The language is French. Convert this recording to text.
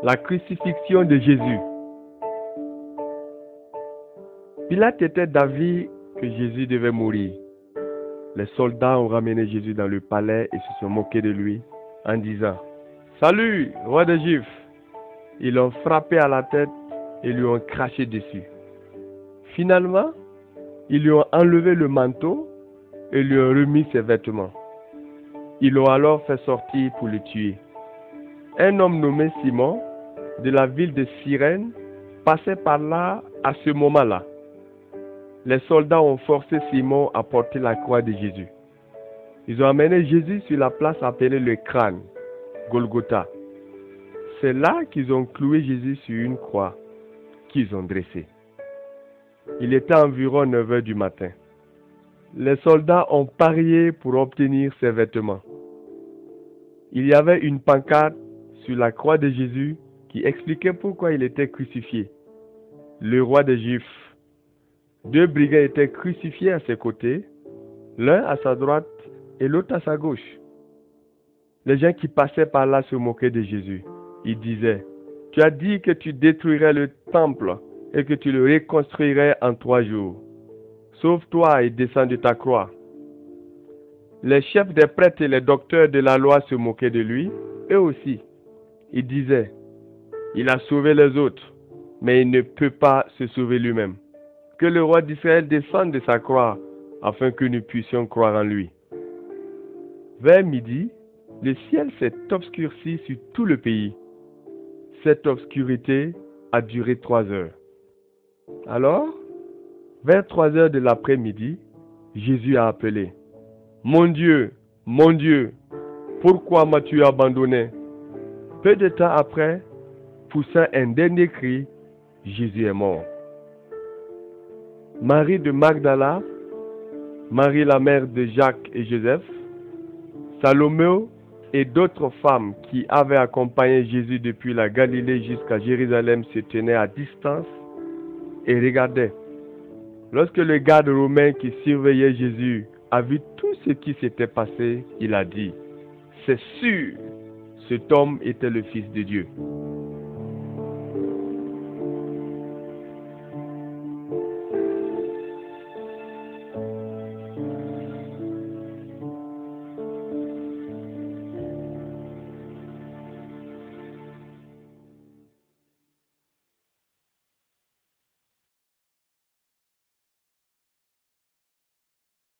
La crucifixion de Jésus. Pilate était d'avis que Jésus devait mourir. Les soldats ont ramené Jésus dans le palais et se sont moqués de lui en disant « Salut, roi des Juifs !» Ils l'ont frappé à la tête et lui ont craché dessus. Finalement, ils lui ont enlevé le manteau et lui ont remis ses vêtements. Ils l'ont alors fait sortir pour le tuer. Un homme nommé Simon, de la ville de Cyrène, passait par là à ce moment-là. Les soldats ont forcé Simon à porter la croix de Jésus. Ils ont amené Jésus sur la place appelée le crâne, Golgotha. C'est là qu'ils ont cloué Jésus sur une croix qu'ils ont dressée. Il était environ 9 heures du matin. Les soldats ont parié pour obtenir ses vêtements. Il y avait une pancarte sur la croix de Jésus qui expliquait pourquoi il était crucifié. Le roi des Juifs. 2 brigands étaient crucifiés à ses côtés, l'un à sa droite et l'autre à sa gauche. Les gens qui passaient par là se moquaient de Jésus. Ils disaient, « Tu as dit que tu détruirais le temple et que tu le reconstruirais en 3 jours. Sauve-toi et descends de ta croix. » Les chefs des prêtres et les docteurs de la loi se moquaient de lui, eux aussi. Ils disaient, « Il a sauvé les autres, mais il ne peut pas se sauver lui-même. Que le roi d'Israël descende de sa croix, afin que nous puissions croire en lui. » Vers midi, le ciel s'est obscurci sur tout le pays. Cette obscurité a duré 3 heures. Alors, vers 3 heures de l'après-midi, Jésus a appelé, « Mon Dieu, pourquoi m'as-tu abandonné ?» Peu de temps après, poussant un dernier cri, Jésus est mort. Marie de Magdala, Marie la mère de Jacques et Joseph, Salomé et d'autres femmes qui avaient accompagné Jésus depuis la Galilée jusqu'à Jérusalem se tenaient à distance et regardaient. Lorsque le garde romain qui surveillait Jésus a vu tout ce qui s'était passé, il a dit, « C'est sûr, cet homme était le Fils de Dieu. »